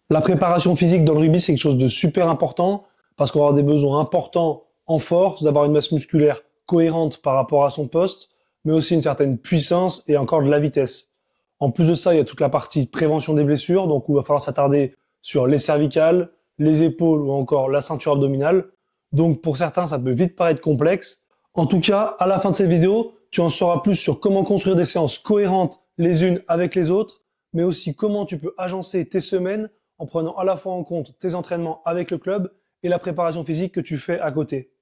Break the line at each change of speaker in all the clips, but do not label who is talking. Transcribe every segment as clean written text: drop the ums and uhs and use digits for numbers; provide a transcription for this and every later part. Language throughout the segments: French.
La préparation physique dans le rugby, c'est quelque chose de super important parce qu'on va avoir des besoins importants en force, d'avoir une masse musculaire cohérente par rapport à son poste, mais aussi une certaine puissance et encore de la vitesse. En plus de ça, il y a toute la partie prévention des blessures, donc où il va falloir s'attarder sur les cervicales, les épaules ou encore la ceinture abdominale. Donc pour certains, ça peut vite paraître complexe. En tout cas, à la fin de cette vidéo, tu en sauras plus sur comment construire des séances cohérentes les unes avec les autres, mais aussi comment tu peux agencer tes semaines en prenant à la fois en compte tes entraînements avec le club et la préparation physique que tu fais à côté.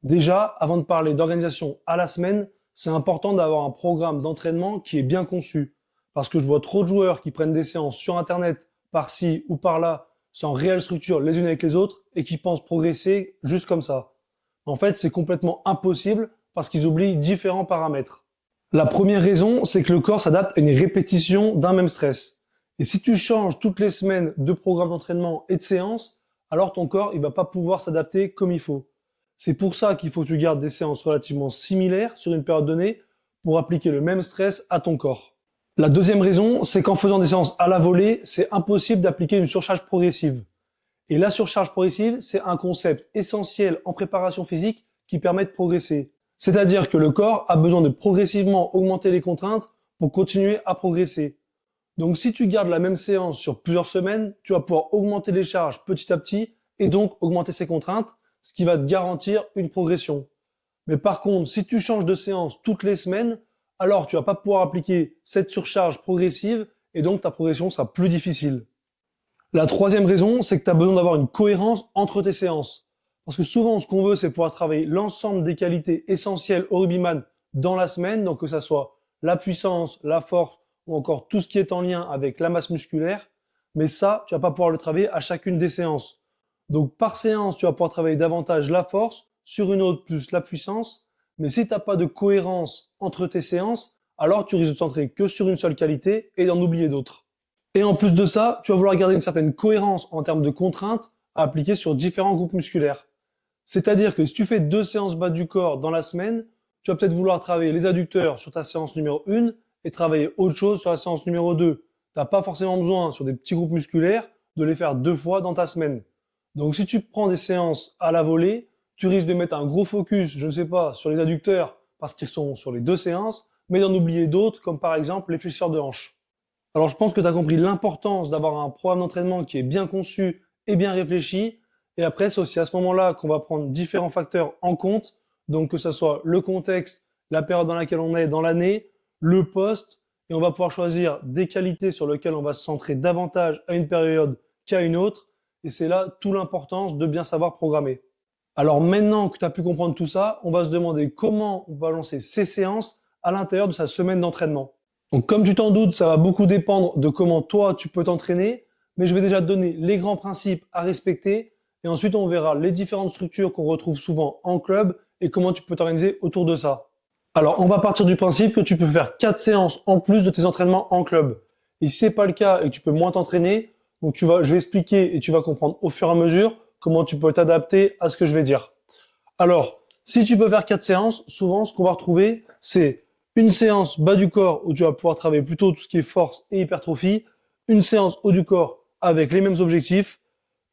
Déjà, avant de parler d'organisation à la semaine, c'est important d'avoir un programme d'entraînement qui est bien conçu. Parce que je vois trop de joueurs qui prennent des séances sur Internet, par-ci ou par-là, sans réelle structure les unes avec les autres, et qui pensent progresser juste comme ça. En fait, c'est complètement impossible parce qu'ils oublient différents paramètres. La première raison, c'est que le corps s'adapte à une répétition d'un même stress. Et si tu changes toutes les semaines de programme d'entraînement et de séances, alors ton corps, il va pas pouvoir s'adapter comme il faut. C'est pour ça qu'il faut que tu gardes des séances relativement similaires sur une période donnée pour appliquer le même stress à ton corps. La deuxième raison, c'est qu'en faisant des séances à la volée, c'est impossible d'appliquer une surcharge progressive. Et la surcharge progressive, c'est un concept essentiel en préparation physique qui permet de progresser. C'est-à-dire que le corps a besoin de progressivement augmenter les contraintes pour continuer à progresser. Donc si tu gardes la même séance sur plusieurs semaines, tu vas pouvoir augmenter les charges petit à petit et donc augmenter ses contraintes, ce qui va te garantir une progression. Mais par contre, si tu changes de séance toutes les semaines, alors tu vas pas pouvoir appliquer cette surcharge progressive et donc ta progression sera plus difficile. La troisième raison, c'est que tu as besoin d'avoir une cohérence entre tes séances. Parce que souvent, ce qu'on veut, c'est pouvoir travailler l'ensemble des qualités essentielles au rugbyman dans la semaine, donc que ça soit la puissance, la force ou encore tout ce qui est en lien avec la masse musculaire. Mais ça, tu vas pas pouvoir le travailler à chacune des séances. Donc par séance, tu vas pouvoir travailler davantage la force, sur une autre plus la puissance. Mais si tu n'as pas de cohérence entre tes séances, alors tu risques de te centrer que sur une seule qualité et d'en oublier d'autres. Et en plus de ça, tu vas vouloir garder une certaine cohérence en termes de contraintes à appliquer sur différents groupes musculaires. C'est-à-dire que si tu fais 2 séances bas du corps dans la semaine, tu vas peut-être vouloir travailler les adducteurs sur ta séance numéro 1 et travailler autre chose sur la séance numéro 2. Tu n'as pas forcément besoin, sur des petits groupes musculaires, de les faire 2 fois dans ta semaine. Donc si tu prends des séances à la volée, tu risques de mettre un gros focus, je ne sais pas, sur les adducteurs parce qu'ils sont sur les 2 séances, mais d'en oublier d'autres comme par exemple les fléchisseurs de hanches. Alors je pense que tu as compris l'importance d'avoir un programme d'entraînement qui est bien conçu et bien réfléchi. Et après, c'est aussi à ce moment-là qu'on va prendre différents facteurs en compte. Donc que ce soit le contexte, la période dans laquelle on est dans l'année, le poste, et on va pouvoir choisir des qualités sur lesquelles on va se centrer davantage à une période qu'à une autre. Et c'est là toute l'importance de bien savoir programmer. Alors maintenant que tu as pu comprendre tout ça, on va se demander comment on va lancer ces séances à l'intérieur de sa semaine d'entraînement. Donc comme tu t'en doutes, ça va beaucoup dépendre de comment toi tu peux t'entraîner, mais je vais déjà te donner les grands principes à respecter et ensuite on verra les différentes structures qu'on retrouve souvent en club et comment tu peux t'organiser autour de ça. Alors on va partir du principe que tu peux faire 4 séances en plus de tes entraînements en club. Et si c'est pas le cas et que tu peux moins t'entraîner, donc je vais expliquer et tu vas comprendre au fur et à mesure comment tu peux t'adapter à ce que je vais dire. Alors, si tu peux faire 4 séances, souvent ce qu'on va retrouver, c'est une séance bas du corps où tu vas pouvoir travailler plutôt tout ce qui est force et hypertrophie, une séance haut du corps avec les mêmes objectifs,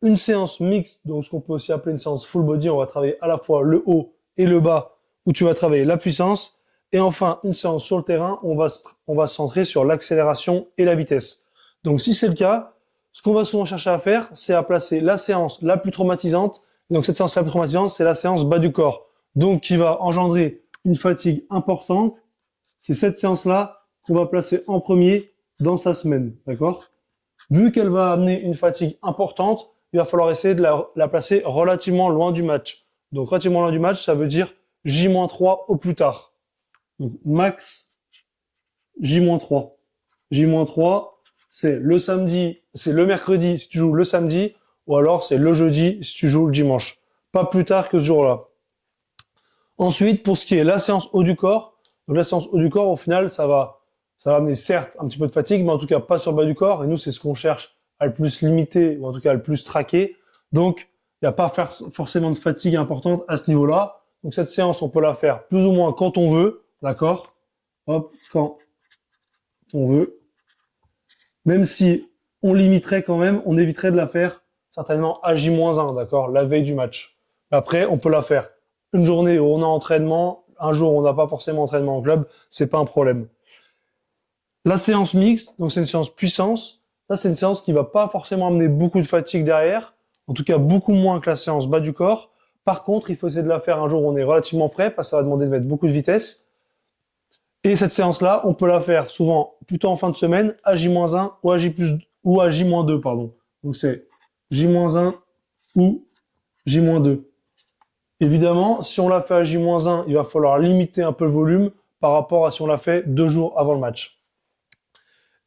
une séance mixte, donc ce qu'on peut aussi appeler une séance full body, on va travailler à la fois le haut et le bas où tu vas travailler la puissance, et enfin une séance sur le terrain où on va se centrer sur l'accélération et la vitesse. Donc si c'est le cas, ce qu'on va souvent chercher à faire, c'est à placer la séance la plus traumatisante. Et donc cette séance la plus traumatisante, c'est la séance bas du corps. Donc qui va engendrer une fatigue importante. C'est cette séance-là qu'on va placer en premier dans sa semaine. D'accord? Vu qu'elle va amener une fatigue importante, il va falloir essayer de la placer relativement loin du match. Donc relativement loin du match, ça veut dire J-3 au plus tard. Donc max J-3. J-3, c'est le samedi, c'est le mercredi si tu joues le samedi, ou alors c'est le jeudi si tu joues le dimanche. Pas plus tard que ce jour-là. Ensuite, pour ce qui est la séance haut du corps, donc la séance haut du corps, au final, ça va amener certes un petit peu de fatigue, mais en tout cas pas sur le bas du corps. Et nous, c'est ce qu'on cherche à le plus limiter, ou en tout cas à le plus traquer. Donc, il n'y a pas forcément de fatigue importante à ce niveau-là. Donc cette séance, on peut la faire plus ou moins quand on veut, d'accord? Hop, quand on veut. Même si on limiterait quand même, on éviterait de la faire certainement à J-1, d'accord, la veille du match. Après, on peut la faire une journée où on a entraînement, un jour où on n'a pas forcément entraînement en club, c'est pas un problème. La séance mixte, donc c'est une séance puissance. Ça, c'est une séance qui va pas forcément amener beaucoup de fatigue derrière, en tout cas beaucoup moins que la séance bas du corps. Par contre, il faut essayer de la faire un jour où on est relativement frais, parce que ça va demander de mettre beaucoup de vitesse. Et cette séance-là, on peut la faire souvent plutôt en fin de semaine, à J-1 ou à ou à J-2, pardon. Donc c'est J-1 ou J-2. Évidemment, si on l'a fait à J-1, il va falloir limiter un peu le volume par rapport à si on l'a fait 2 jours avant le match.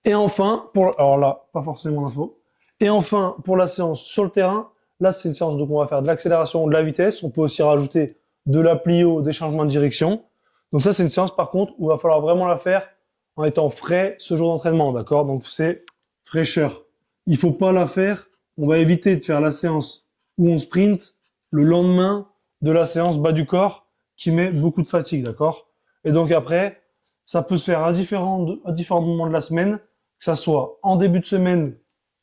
Et enfin, alors là, pas forcément d'infos. Et enfin, pour la séance sur le terrain, là, c'est une séance donc on va faire de l'accélération, de la vitesse. On peut aussi rajouter de la plio, des changements de direction. Donc ça, c'est une séance par contre où il va falloir vraiment la faire en étant frais ce jour d'entraînement, d'accord? Donc c'est fraîcheur. Il faut pas la faire. On va éviter de faire la séance où on sprint le lendemain de la séance bas du corps qui met beaucoup de fatigue, d'accord? Et donc après, ça peut se faire à différents moments de la semaine, que ça soit en début de semaine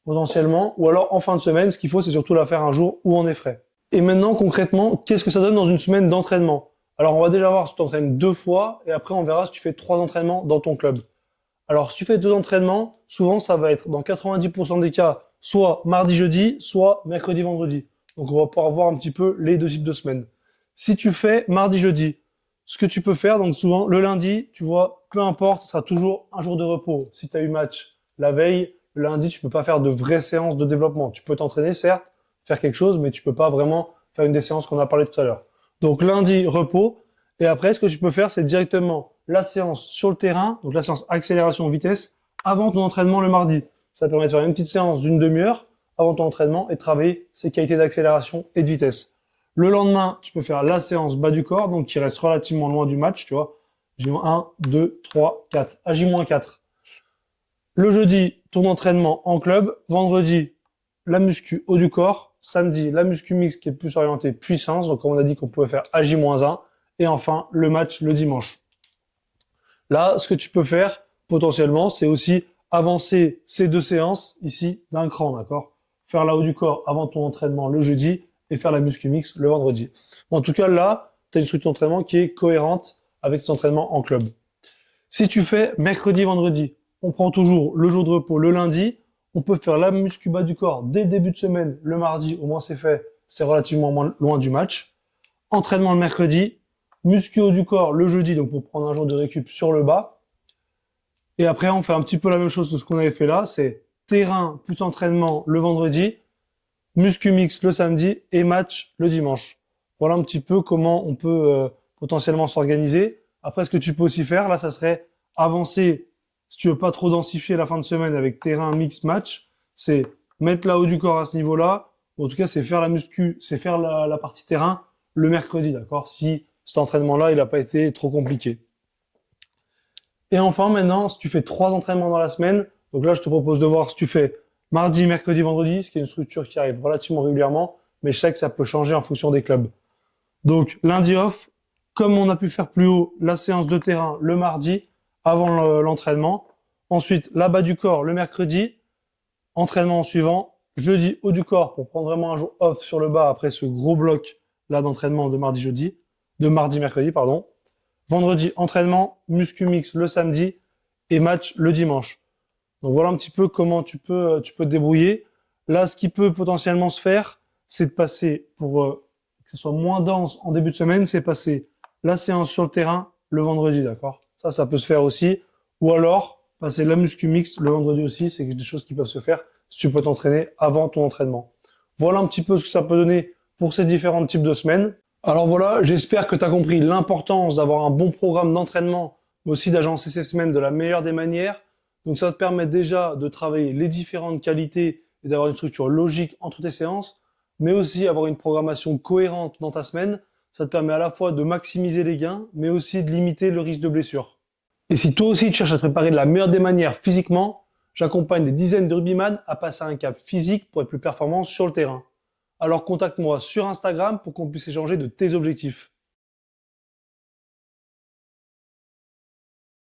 potentiellement, ou alors en fin de semaine. Ce qu'il faut, c'est surtout la faire un jour où on est frais. Et maintenant, concrètement, qu'est-ce que ça donne dans une semaine d'entraînement? Alors, on va déjà voir si tu t'entraînes 2 fois, et après, on verra si tu fais 3 entraînements dans ton club. Alors, si tu fais 2 entraînements, souvent, ça va être, dans 90% des cas, soit mardi-jeudi, soit mercredi-vendredi. Donc, on va pouvoir voir un petit peu les 2 types de semaines. Si tu fais mardi-jeudi, ce que tu peux faire, donc souvent, le lundi, tu vois, peu importe, ce sera toujours un jour de repos. Si tu as eu match la veille, le lundi, tu peux pas faire de vraies séances de développement. Tu peux t'entraîner, certes, faire quelque chose, mais tu peux pas vraiment faire une des séances qu'on a parlé tout à l'heure. Donc lundi, repos. Et après, ce que tu peux faire, c'est directement la séance sur le terrain, donc la séance accélération vitesse, avant ton entraînement le mardi. Ça te permet de faire une petite séance d'une demi-heure avant ton entraînement et de travailler ses qualités d'accélération et de vitesse. Le lendemain, tu peux faire la séance bas du corps, donc qui reste relativement loin du match, tu vois. J-1, 2, 3, 4. À J-4. Le jeudi, ton entraînement en club. Vendredi, la muscu haut du corps. Samedi, la muscu mixte qui est plus orientée puissance. Donc, comme on a dit qu'on pouvait faire à J-1. Et enfin, le match le dimanche. Là, ce que tu peux faire, potentiellement, c'est aussi avancer ces 2 séances ici d'un cran, d'accord? Faire la haut du corps avant ton entraînement le jeudi et faire la muscu mixte le vendredi. En tout cas, là, tu as une structure d'entraînement qui est cohérente avec cet entraînement en club. Si tu fais mercredi, vendredi, on prend toujours le jour de repos le lundi. On peut faire la muscu bas du corps dès le début de semaine, le mardi, au moins c'est fait, c'est relativement moins loin du match. Entraînement le mercredi, muscu haut du corps le jeudi, donc pour prendre un jour de récup sur le bas. Et après, on fait un petit peu la même chose que ce qu'on avait fait là, c'est terrain plus entraînement le vendredi, muscu mix le samedi et match le dimanche. Voilà un petit peu comment on peut potentiellement s'organiser. Après, ce que tu peux aussi faire, là, ça serait avancer, si tu veux pas trop densifier la fin de semaine avec terrain, mix, match, c'est mettre la haut du corps à ce niveau-là. En tout cas, c'est faire la muscu, c'est faire la partie terrain le mercredi, d'accord? Si cet entraînement-là, il n'a pas été trop compliqué. Et enfin, maintenant, si tu fais 3 entraînements dans la semaine, donc là, je te propose de voir si tu fais mardi, mercredi, vendredi, ce qui est une structure qui arrive relativement régulièrement, mais je sais que ça peut changer en fonction des clubs. Donc, lundi off, comme on a pu faire plus haut, la séance de terrain le mardi, avant l'entraînement. Ensuite, la bas du corps le mercredi, entraînement suivant. Jeudi, haut du corps pour prendre vraiment un jour off sur le bas après ce gros bloc là d'entraînement de mardi-mercredi, pardon. Vendredi, entraînement, muscu mix le samedi et match le dimanche. Donc voilà un petit peu comment tu peux te débrouiller. Là, ce qui peut potentiellement se faire, c'est de passer pour que ce soit moins dense en début de semaine, c'est passer la séance sur le terrain le vendredi, d'accord? Ça peut se faire aussi. Ou alors, passer la muscu mix le vendredi aussi, c'est des choses qui peuvent se faire si tu peux t'entraîner avant ton entraînement. Voilà un petit peu ce que ça peut donner pour ces différents types de semaines. Alors voilà, j'espère que tu as compris l'importance d'avoir un bon programme d'entraînement, mais aussi d'agencer ces semaines de la meilleure des manières. Donc ça te permet déjà de travailler les différentes qualités et d'avoir une structure logique entre tes séances, mais aussi avoir une programmation cohérente dans ta semaine. Ça te permet à la fois de maximiser les gains, mais aussi de limiter le risque de blessure. Et si toi aussi tu cherches à te préparer de la meilleure des manières physiquement, j'accompagne des dizaines de rugbyman à passer un cap physique pour être plus performant sur le terrain. Alors contacte-moi sur Instagram pour qu'on puisse échanger de tes objectifs.